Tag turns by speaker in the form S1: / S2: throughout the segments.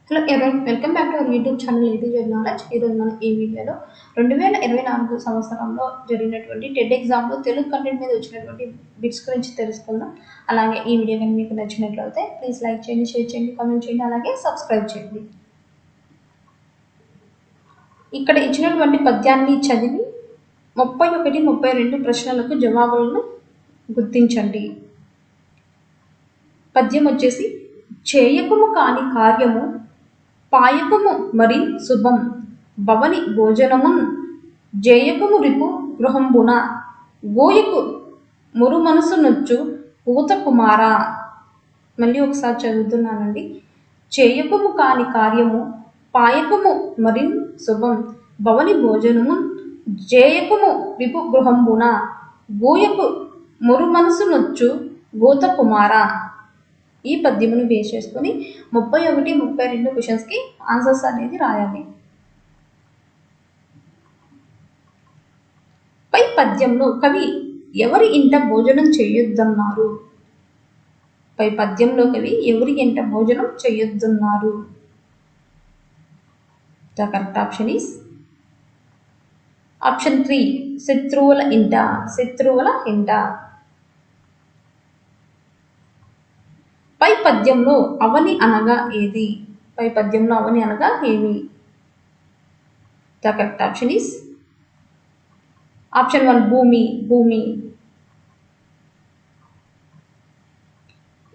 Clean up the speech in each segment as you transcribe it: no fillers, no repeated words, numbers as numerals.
S1: Hello ఎవరైనా welcome back to our YouTube channel ATZ knowledge. ఈరోజు మనం ఈ వీడియోలో 2024 సంవత్సరంలో జరిగినటువంటి టెట్ ఎగ్జామ్లో తెలుగు కంటెంట్ మీద వచ్చినటువంటి బిట్స్ గురించి తెలుసుకుందాం. అలాగే ఈ వీడియో కానీ మీకు నచ్చినట్లయితే ప్లీజ్ లైక్ చేయండి, షేర్ చేయండి, కామెంట్ చేయండి, అలాగే సబ్స్క్రైబ్ చేయండి. ఇక్కడ ఇచ్చినటువంటి పద్యాన్ని చదివి 31, 32 ప్రశ్నలకు జవాబులను గుర్తించండి. పద్యం వచ్చేసి, చేయకము కాని కార్యము పాయకము మరి శుభం భవని భోజనమున్ జేయకము రిపు గృహంబున గోయకు మురు మనసు నొచ్చు పూత కుమార. మళ్ళీ ఒకసారి చదువుతున్నానండి. చేయకము కాని కార్యము పాయకము మరి శుభం భవని భోజనమున్ జేయకము రిపు గృహంబున గోయకు మురు మనసు నొచ్చు పూత కుమార. ఈ పద్యమును బేస్ చేసుకొని 31, 32 క్వశ్చన్స్కి ఆన్సర్స్ అనేది రాయాలి. పై పద్యంలో కవి ఎవరి ఇంట భోజనం చేయొద్దన్నారు? పై పద్యంలో కవి ఎవరి ఇంట భోజనం చేయొద్దన్నారు? The correct option is option 3, శత్రువుల ఇంట. శత్రువుల ఇంట. పై పద్యంలో అవని అనగా ఏది? పై పద్యంలో అవని అనగా ఏమి? The correct option is option 1, భూమి. భూమి.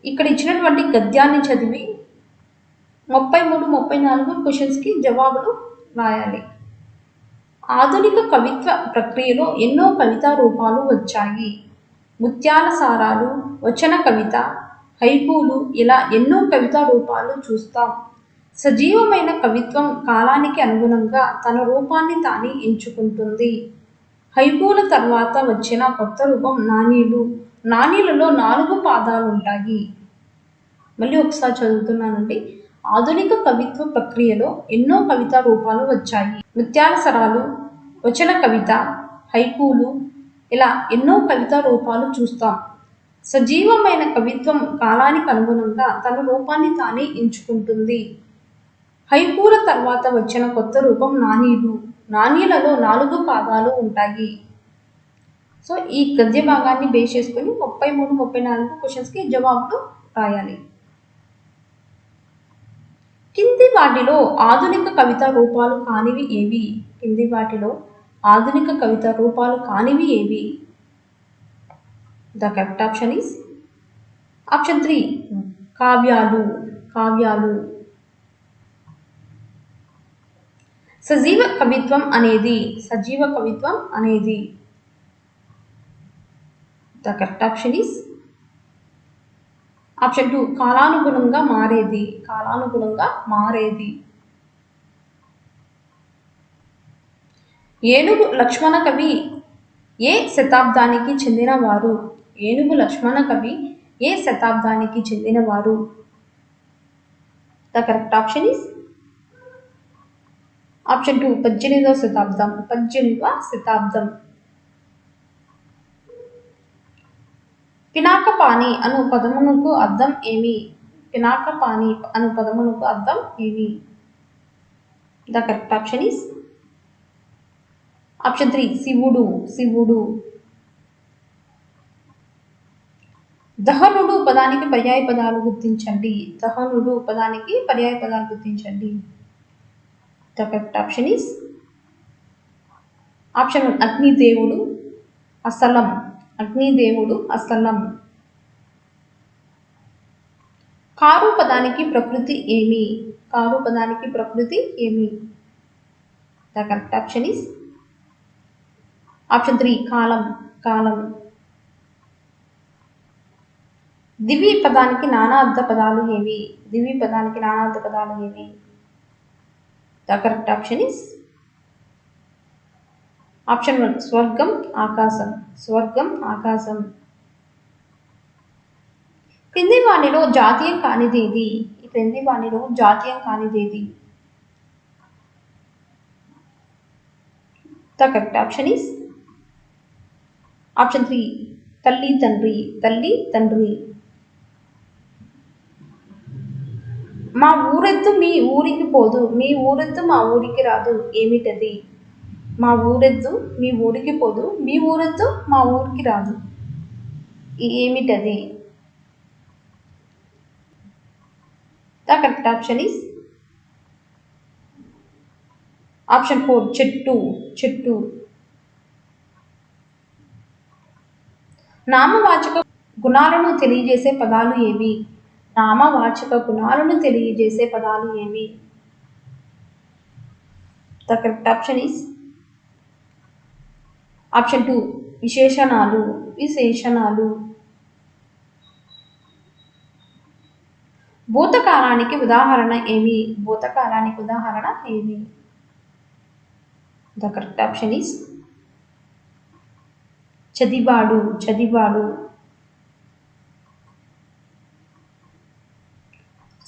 S1: ఇక్కడ ఇచ్చినటువంటి గద్యాన్ని చదివి 33, 34 క్వశ్చన్స్కి జవాబులు రాయాలి. ఆధునిక కవిత్వ ప్రక్రియలో ఎన్నో కవితా రూపాలు వచ్చాయి. ముత్యాల సారాలు, వచన కవిత, హైకూలు, ఇలా ఎన్నో కవితా రూపాలు చూస్తాం. సజీవమైన కవిత్వం కాలానికి అనుగుణంగా తన రూపాన్ని తానే ఎంచుకుంటుంది. హైకూల తర్వాత వచ్చిన కొత్త రూపం నాణీలు. నాణీలలో 4 పాదాలు ఉంటాయి. మళ్ళీ ఒకసారి చదువుతున్నానండి. ఆధునిక కవిత్వ ప్రక్రియలో ఎన్నో కవితా రూపాలు వచ్చాయి. ముత్యాల సరాలు, వచన కవిత, హైకూలు, ఇలా ఎన్నో కవితా రూపాలు చూస్తాం. సజీవమైన కవిత్వం కాలానికి అనుగుణంగా తన రూపాన్ని తానే ఎంచుకుంటుంది. హైకూల తర్వాత వచ్చిన కొత్త రూపం నాణీలు. నాణీలలో 4 పాదాలు ఉంటాయి. సో ఈ గద్య భాగాన్ని బేస్ చేసుకుని 33, 34 క్వశ్చన్స్కి జవాబులు రాయాలి. కింది వాటిలో ఆధునిక కవితా రూపాలు కానివి ఏవి? కింది వాటిలో ఆధునిక కవితా రూపాలు కానివి ఏవి? The correct option is option 3, కావ్యాలు. కావ్యాలు. సజీవ కవిత్వం అనేది. సజీవ కవిత్వం అనేది. The correct option is option 2, కాలానుగుణంగా మారేది. కాలానుగుణంగా మారేది. ఏనుగు లక్ష్మణ కవి ఏ శతాబ్దానికి చెందినవారు? ఏనుగు లక్ష్మణ కవి ఏ శతాబ్దానికి చెందినవారు? The correct option is option 2, 18వ శతాబ్దం. 18వ శతాబ్దం. పినాకపాణి అను పదమునకు అర్థం ఏమి? పినాకపాణి అను పదమునకు అర్థం ఏమి? The correct option is option 3, శివుడు. శివుడు. దహనుడు పదానికి పర్యాయ పదాలు గుర్తించండి. దహనుడు పదానికి పర్యాయ పదాలు గుర్తించండి. The correct option is option 1, అగ్నిదేవుడు, అసలం. అగ్నిదేవుడు, అసలం. కారు పదానికి ప్రకృతి ఏమి? కారు పదానికి ప్రకృతి ఏమి? The correct option is option 3, కాలం. కాలం. దివి పదానికి నానార్థ పదాలు ఏవి? దివి పదానికి నానార్థ పదాలు ఏవి? The correct option is option 1, స్వర్గం, ఆకాశం. స్వర్గం, ఆకాశం. క్రింది వాణిలో జాతీయం కానిదేది? ఈ క్రింది వాణిలో జాతీయం కానిదేది? The correct option is option 3, తల్లి తండ్రి. తల్లి తండ్రి. మా ఊరు ఊరెత్తు మీ ఊరికి పోదు, మీ ఊరెత్తు మా ఊరికి రాదు, ఏమిటది? మా ఊరెత్తు మీ ఊరికి పోదు, మీ ఊరెత్తు మా ఊరికి రాదు, ఏమిటది? The correct option is option 4, చెట్టు. చెట్టు. నామవాచక గుణాలను తెలియజేసే పదాలు ఏవి? నామవాచక గుణాలను తెలియజేసే పదాలు ఏవి? The correct option is option 2, విశేషణాలు. విశేషణాలు. భూతకాలానికి ఉదాహరణ ఏమి? భూతకాలానికి ఉదాహరణ ఏమి? ద కరెక్ట్ ఆప్షన్ ఈస్ చదివాడు. చదివాడు.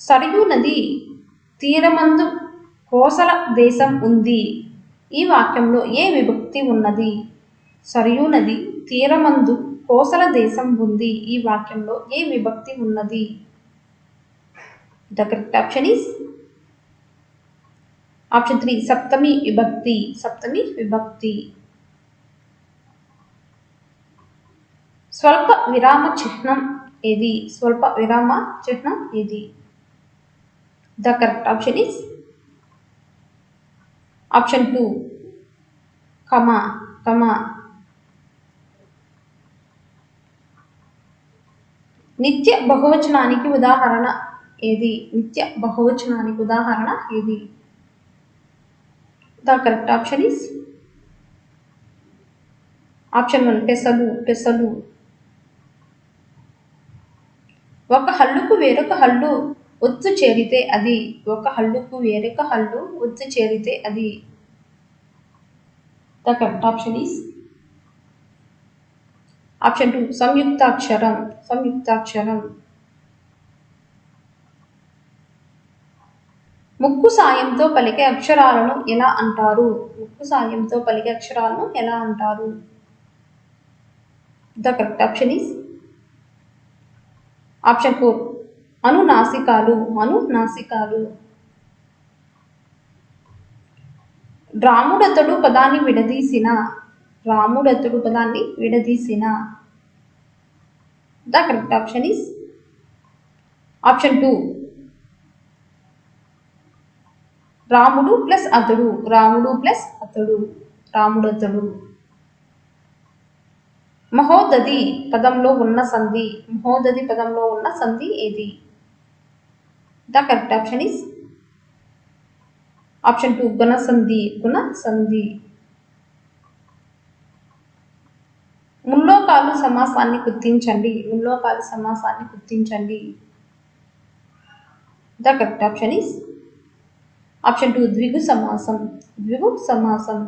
S1: సరయూ నది తీరమందు కోసల దేశం ఉంది. ఈ వాక్యంలో ఏ విభక్తి ఉన్నది? సరయూ నది తీరమందు కోసల దేశం ఉంది. ఈ వాక్యంలో ఏ విభక్తి ఉన్నది? The correct option is option 3, సప్తమి విభక్తి. సప్తమి విభక్తి. స్వల్ప విరామ చిహ్నం ఏది? స్వల్ప విరామ చిహ్నం ఏది? The correct option is option 2, కమా. కమా. నిత్య బహువచనానికి ఉదాహరణ ఏది? నిత్య బహువచనానికి ఉదాహరణ ఏది? The correct option is option 1, పెసలు. పెసలు. ఒక హల్లుకు వేరొక హల్లు ఒత్తు చేరితే అది. ఒక హల్లుకు వేరొక హల్లు ఒత్తు చేరితే అది. The correct option is option 2, సంయుక్తాక్షరం. సంయుక్తాక్షరం. ముక్కు సాయంతో పలికే అక్షరాలను ఎలా అంటారు? ముక్కు సాయంతో పలికే అక్షరాలను ఎలా అంటారు? The correct option is option 4, అనునాసికాలు. అనునాసికాలు. రాముడతడు పదాన్ని విడదీసిన. రాముడతడు పదాన్ని విడదీసిన. The correct option is option 2, రాముడు ప్లస్ అతడు. రాముడు ప్లస్ అతడు. రాముడతడు. మహోదధి పదంలో ఉన్న సంధి. మహోదధి పదంలో ఉన్న సంధి ఏది? The correct option is option 2, గుణసంధి. గుణసంధి. ముల్లోకాలు సమాసాన్ని గుర్తించండి. ముల్లోకాలు సమాసాన్ని గుర్తించండి. The correct option is option 2, ద్విగు సమాసం. ద్విగు సమాసం.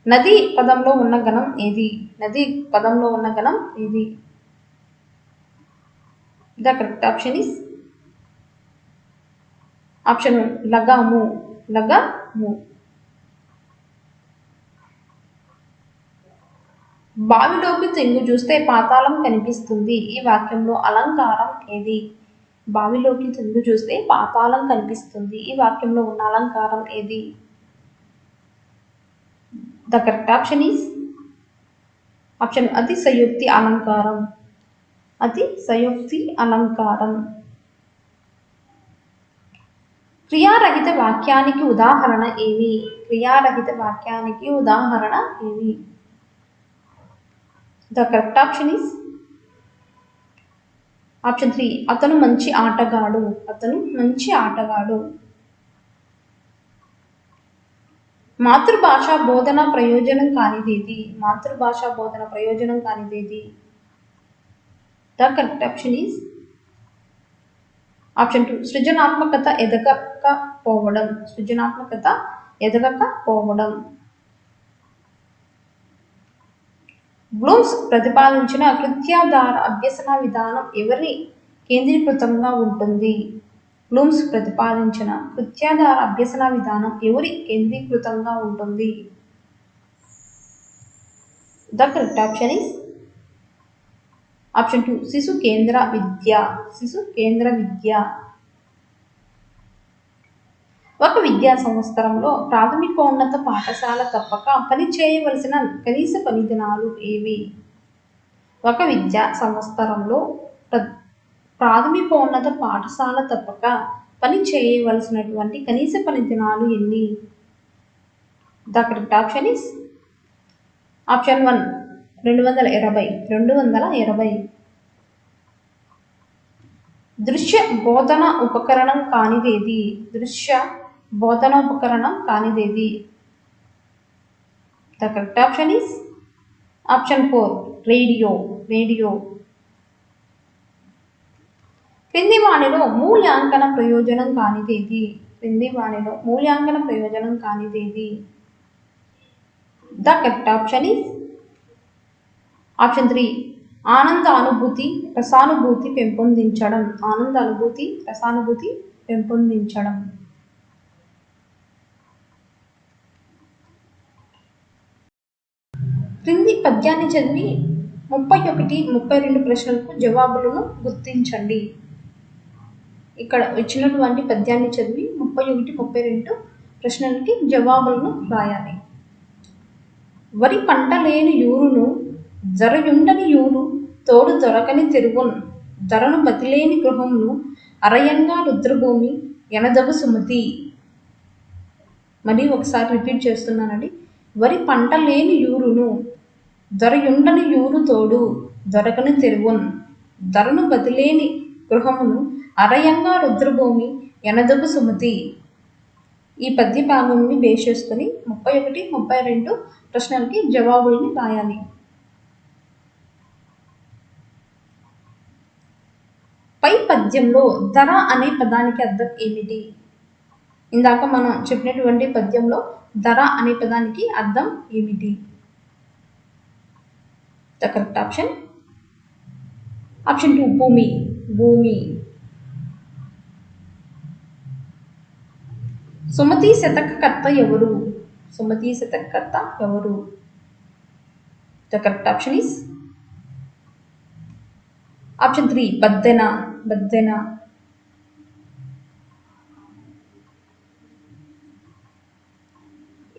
S1: నది పదంలో ఉన్న గణం ఏది? నది పదంలో ఉన్న గణం ఏది? The correct option is option 1, లగాము. లగాము. బావిలోకి తెంగు చూస్తే పాతాళం కనిపిస్తుంది. ఈ వాక్యంలో అలంకారం ఏది? బావిలోకి తెంగు చూస్తే పాతాళం కనిపిస్తుంది. ఈ వాక్యంలో ఉన్న అలంకారం ఏది? The correct option is option అతిశయోక్తి అలంకారం. అతిశయోక్తి అలంకారం. క్రియారహిత వాక్యానికి ఉదాహరణ ఏమి? క్రియారహిత వాక్యానికి ఉదాహరణ ఏమి? The correct option is option 3, అతను మంచి ఆటగాడు. అతను మంచి ఆటగాడు. మాతృభాష బోధన ప్రయోజనం కానిదేది? మాతృభాష బోధన ప్రయోజనం కానిదేది? The correct option is option 2, సృజనాత్మకత ఎదగకపోవడం. సృజనాత్మకత ఎదగకపోవడం. బ్లూమ్స్ ప్రతిపాదించిన కృత్యాధార అభ్యసన విధానం ఎవరి కేంద్రీకృతంగా ఉంటుంది? బ్లూమ్స్ ప్రతిపాదించిన కృత్యాధార అభ్యసన విధానం ఎవరి కేంద్రీకృతంగా ఉంటుంది? The correct option is option 2 శిశు కేంద్ర విద్య. శిశు కేంద్ర విద్య. ఒక విద్యా సంవత్సరంలో ప్రాథమికోన్నత పాఠశాల తప్పక పని చేయవలసిన కనీస పని దినాలు ఏవి? ఒక విద్యా సంవత్సరంలో ప్రాథమికోన్నత పాఠశాల తప్పక పని చేయవలసినటువంటి కనీస పని దినాలు ఎన్ని? The correct option is option 1 220. దృశ్య బోధన ఉపకరణం కానిదేది? దృశ్య బోధనోపకరణం కానిదేది? The correct option is option 4 radio. క్రింది వాణిలో మూల్యాంకన ప్రయోజనం కానిదేది? The correct option is option 3 ఆనందానుభూతి రసానుభూతి పెంపొందించడం. క్రింది పద్యాన్ని చదివి 31, 32 ప్రశ్నలకు జవాబులను గుర్తించండి. ఇక్కడ ఇచ్చినటువంటి పద్యాన్ని చదివి 31, 32 ప్రశ్నలకి జవాబులను రాయాలి. వరి పంట లేని యూరును జరయుండని యూరు తోడు దొరకని తెరుగున్ ధరను బతిలేని గృహంను అరయంగా రుద్రభూమి ఎనదగు సుమతి. మళ్ళీ ఒకసారి రిపీట్ చేస్తున్నానండి. వరి పంట లేని యూరును దొరయుండని యూరు తోడు దొరకని తెరుగున్ ధరను బతిలేని గృహమును అరయంగా రుద్రభూమి ఎనదగు సుమతి. ఈ పద్య భాగాన్ని బేస్ చేసుకుని 31, 32 ప్రశ్నలకి జవాబుల్ని రాయాలి. పై పద్యంలో ధర అనే పదానికి అర్థం ఏమిటి? ఇందాక మనం చెప్పినటువంటి పద్యంలో ధర అనే పదానికి అర్థం ఏమిటి? ద కరెక్ట్ ఆప్షన్ 2 భూమి. సుమతి శతకకర్త ఎవరు? The correct option is option 3 Baddena.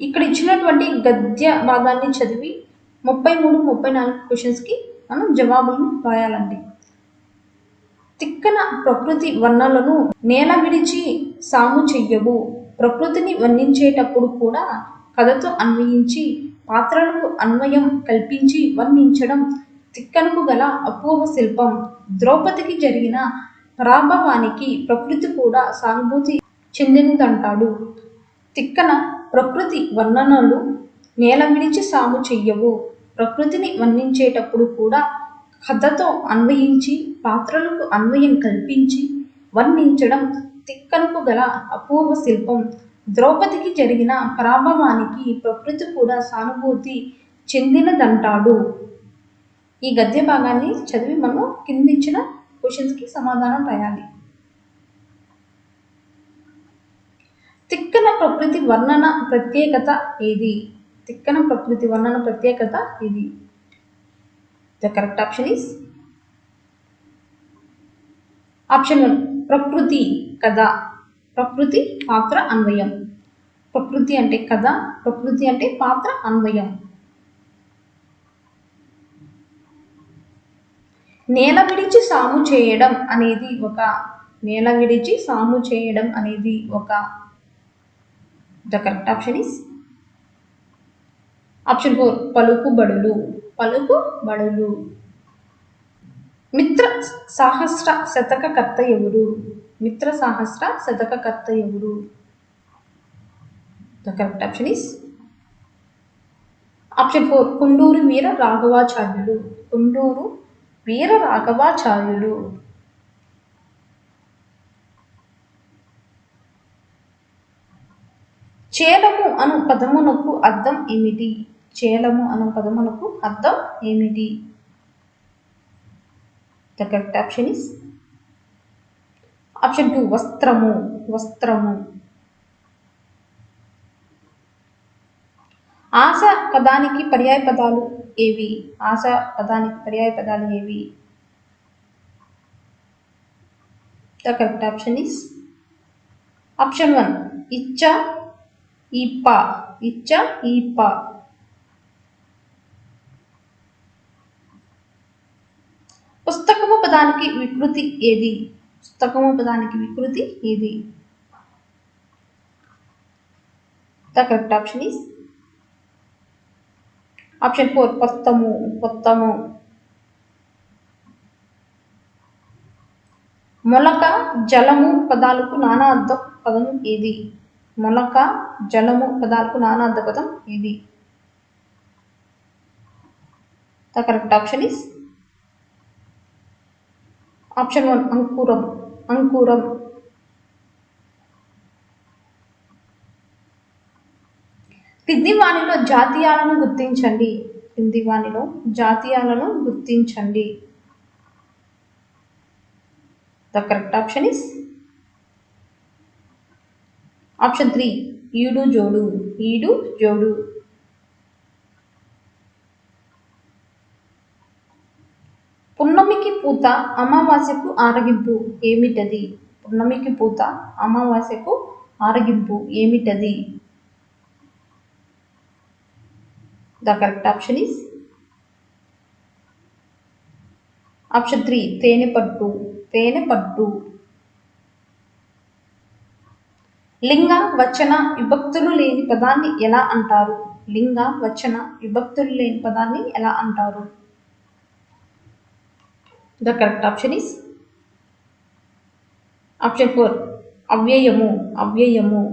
S1: ఇక్కడ ఇచ్చినటువంటి గద్య భాగాన్ని చదివి 33, 34 క్వశ్చన్స్కి మనం జవాబులను రాయాలండి. తిక్కన ప్రకృతి వర్ణనలను నేల విడిచి సాము చెయ్యవు. ప్రకృతిని వర్ణించేటప్పుడు కూడా కథతో అన్వయించి పాత్రలకు అన్వయం కల్పించి వర్ణించడం తిక్కనకు గల అపూర్వ శిల్పం. ద్రౌపదికి జరిగిన పరాభవానికి ప్రకృతి కూడా సానుభూతి చెందినదంటాడు. తిక్కన ప్రకృతి వర్ణనలు నేల విడిచి సాము చెయ్యవు. ప్రకృతిని వర్ణించేటప్పుడు కూడా కథతో అన్వయించి పాత్రలకు అన్వయం కల్పించి వర్ణించడం తిక్కనకు గల అపూర్వ శిల్పం. ద్రౌపదికి జరిగిన పరాభవానికి ప్రకృతి కూడా సానుభూతి చెందినదంటాడు. ఈ గద్య భాగాన్ని చదివి మనం కింద ఇచ్చిన క్వశ్చన్స్కి సమాధానం రాయాలి. తిక్కన ప్రకృతి వర్ణన ప్రత్యేకత ఏది? The correct option is option 1 ప్రకృతి కథ. ప్రకృతి పాత్ర అన్వయం. ప్రకృతి అంటే కథ, ప్రకృతి అంటే పాత్ర అన్వయం. నేల విడిచి సాము చేయడం అనేది ఒక the correct option is option 4 పలుకుబడులు. మిత్ర సాహస్ర శతకకర్త ఎవరు? The correct option is option 4 కుండూరు వీర రాఘవాచార్యులు. చేలము అను పదమునకు అర్థం ఏమిటి? The correct option is option 2 వస్త్రము. ఆశ పదానికి పర్యాయ పదాలు ఏవి? The correct option is option 1 ఇచ్చ ఈప. ఇచ్చ ఈప. పుస్తకము పదానికి వికృతి ఏది? పుస్తకము పదానికి వికృతి ఏది? The correct option is option 4 పొత్తము. పొత్తము. మొలక జలము పదాలకు నానార్థ పదం ఏది? మొలక జలము పదాలకు నానార్థ పదం ఏది? The correct option is option 1 అంకురం. అంకురం. కింది వాణిలో జాతీయాలను గుర్తించండి. కింది వాణిలో జాతీయాలను గుర్తించండి. The correct option is option 3 ఈడు జోడు. ఈడు జోడు. పున్నమికి పూత అమావాస్యకు ఆరగింపు ఏమిటది? పున్నమికి పూత అమావాస్యకు ఆరగింపు ఏమిటది? The correct option is option 3 తేనె పట్టు. తేనె పట్టు. లింగ వచన విభక్తులు లేని పదాన్ని ఎలా అంటారు? లింగ వచన విభక్తులు లేని పదాన్ని ఎలా అంటారు? The correct option is option 4 అవ్యయము. అవ్యయము.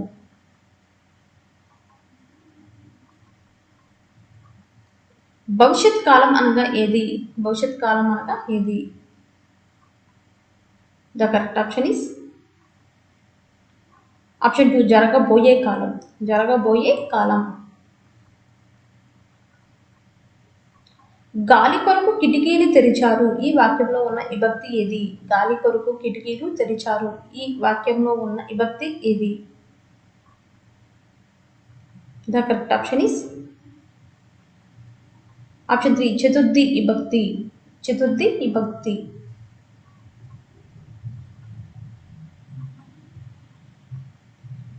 S1: భవిష్యత్ కాలం అనగా ఏది? భవిష్యత్ కాలం అనగా ఏది? The correct option is option 2 జరగబోయే కాలం. జరగబోయే కాలం. గాలి కొరకు కిటికీలు తెరిచారు. ఈ వాక్యంలో ఉన్న విభక్తి ఏది? గాలి కొరకు కిటికీలు తెరిచారు. ఈ వాక్యంలో ఉన్న విభక్తి ఏది? The correct option is option 3 Chaturthi విభక్తి. చతుర్థి విభక్తి.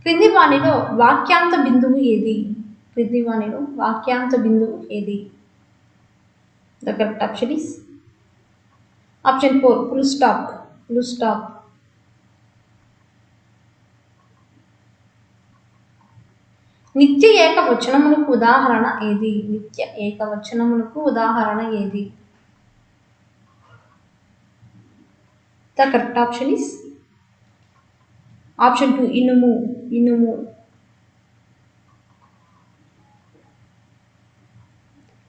S1: క్రింది వాణిలో వాక్యాంత బిందువు ఏది? క్రింది వాణిలో వాక్యాంత బిందువు ఏది? The correct option is option 4 full stop. Full stop. నిత్య ఏకవచనములకు ఉదాహరణ ఏది? నిత్య ఏకవచనములకు ఉదాహరణ ఏది? The correct option is option 2 ఇనుము. ఇనుము.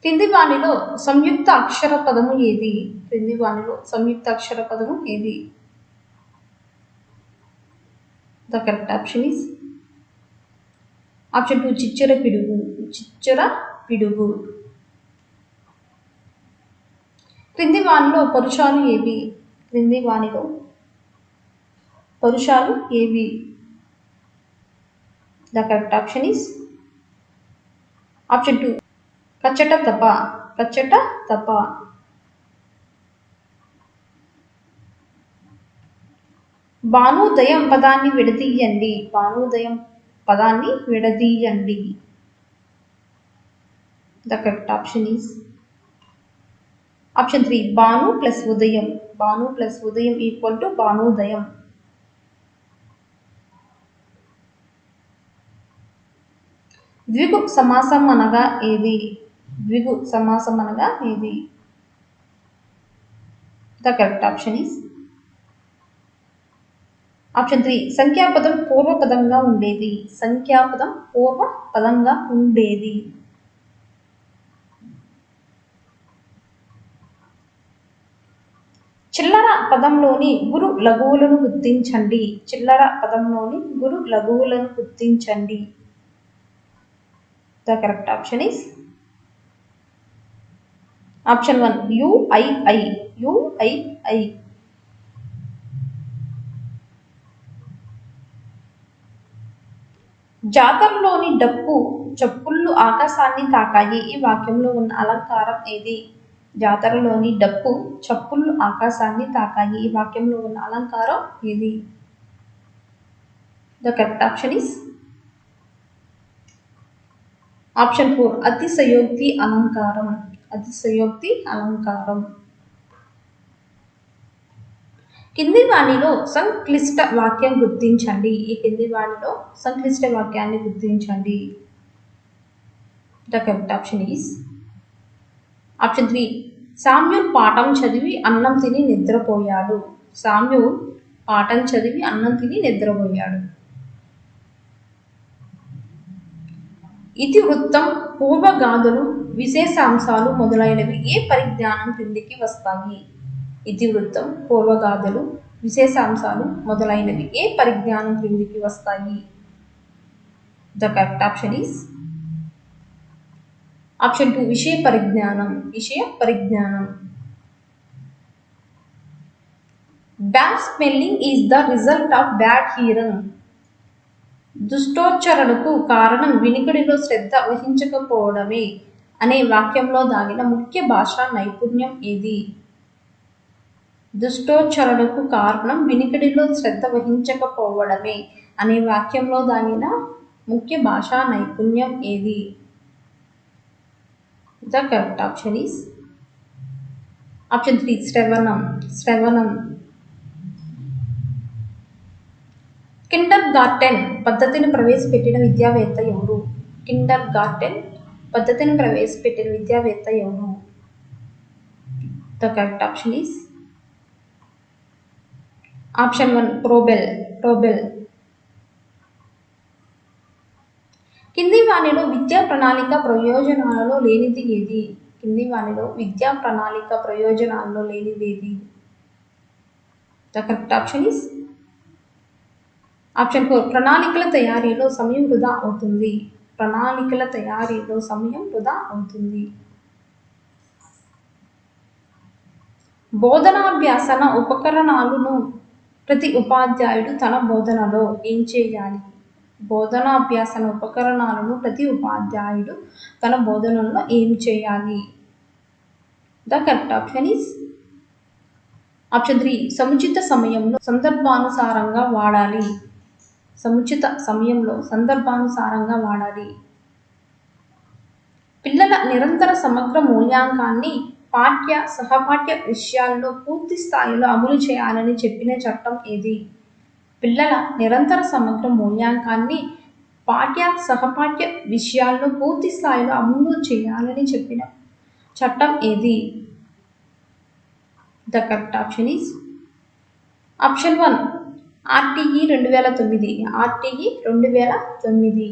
S1: క్రింది వాణిలో సంయుక్త అక్షర పదము ఏది? క్రింది వాణిలో సంయుక్త అక్షర పదము ఏది? The correct option is option 2 చిచ్చర పిడుగు. చిచ్చర పిడుగు. క్రింది వాణిలో పరుషాలు ఏవి? క్రింది వాణిలో పరుషాలు ఏవి? The correct option is option 2 కచ్చట తప. కచ్చట తప. భానుదయం పదాన్ని విడదీయండి. భానుదయం పదాన్ని విడదీయండి. The correct option is option 3 భాను ప్లస్ ఉదయం. భాను ప్లస్ ఉదయం ఈక్వల్ టు భానుదయం. ద్విగు సమాసం అనగా ఏది? ద్విగు సమాసం అనగా ఏది? The correct option is option 3 సంఖ్యాపదం పూర్వపదంగా ఉండేది. సంఖ్యాపదం పూర్వపదంగా ఉండేది. చిల్లర పదంలోని గురు లఘువులను గుర్తించండి. చిల్లర పదంలోని గురు లఘువులను గుర్తించండి. The correct option is option 1 UII. UII. జాతరలోని డప్పు చప్పుళ్ళు ఆకాశాన్ని తాకాయి. ఈ వాక్యంలో ఉన్న అలంకారం ఏది? జాతరలోని డప్పు చప్పుళ్ళు ఆకాశాన్ని తాకాయి. ఈ వాక్యంలో ఉన్న అలంకారం ఏది? The correct option is option 4 అతిశయోక్తి అలంకారం. అతిశయోక్తి అలంకారం. కింది వాణిలో సంక్లిష్ట వాక్యం గుర్తించండి. ఈ కింది వాణిలో సంక్లిష్ట వాక్యాన్ని గుర్తించండి. The correct option is option 3 Samuel పాఠం చదివి అన్నం తిని నిద్రపోయాడు. సామ్యూల్ పాఠం చదివి అన్నం తిని నిద్రపోయాడు. ఇతివృత్తం, పూర్వగాథలు, విశేషాంశాలు మొదలైనవి ఏ పరిజ్ఞానం క్రిందికి వస్తాయి? ఇతివృత్తం, పూర్వగాథలు, విశేషాంశాలు మొదలైనవి ఏ పరిజ్ఞానం క్రిందికి వస్తాయి? The correct option is option 2 విషయ పరిజ్ఞానం. విషయ పరిజ్ఞానం. Bad smelling is the result of bad hearing. దుష్టోచ్చరణకు కారణం వినికిడిలో శ్రద్ధ వహించకపోవడమే అనే వాక్యంలో దాగిన ముఖ్య భాషా నైపుణ్యం ఏది? దుష్టోచ్చరణకు కారణం వినికిడిలో శ్రద్ధ వహించకపోవడమే అనే వాక్యంలో దాగిన ముఖ్య భాషా నైపుణ్యం ఏది? The correct option is option 3 శ్రవణం. శ్రవణం. కిండర్ గార్టెన్ పద్ధతిని ప్రవేశపెట్టిన విద్యావేత్త ఎవరు? కిండర్ గార్టెన్ పద్ధతిని ప్రవేశపెట్టిన విద్యావేత్త ఎవరు? The correct option is option 1 ప్రోబెల్. ప్రోబెల్. కింది వాణిలో విద్యా ప్రణాళిక ప్రయోజనాలలో లేనిది ఏది? కింది వాణిలో విద్యా ప్రణాళిక ప్రయోజనాలలో లేనిది ఏది? The correct option is option 4 ప్రణాళికల తయారీలో సమయం వృధా అవుతుంది. ప్రణాళికల తయారీలో సమయం వృధా అవుతుంది. బోధనాభ్యాసన ఉపకరణాలను ప్రతి ఉపాధ్యాయుడు తన బోధనలో ఏం చేయాలి? బోధనాభ్యాసన ఉపకరణాలను ప్రతి ఉపాధ్యాయుడు తన బోధనలో ఏం చేయాలి? The correct option is option 3 సముచిత సమయంలో సందర్భానుసారంగా వాడాలి. సముచిత సమయంలో సందర్భానుసారంగా వాడాలి. పిల్లల నిరంతర సమగ్ర మూల్యాంకాన్ని పాఠ్య సహపాఠ్య విషయాల్లో పూర్తి స్థాయిలో అమలు చేయాలని చెప్పిన చట్టం ఏది? పిల్లల నిరంతర సమగ్ర మూల్యాంకాన్ని పాఠ్య సహపాఠ్య విషయాల్లో పూర్తి స్థాయిలో అమలు చేయాలని చెప్పిన చట్టం ఏది? The correct option is option 1 RTE 2009. RTE 2009.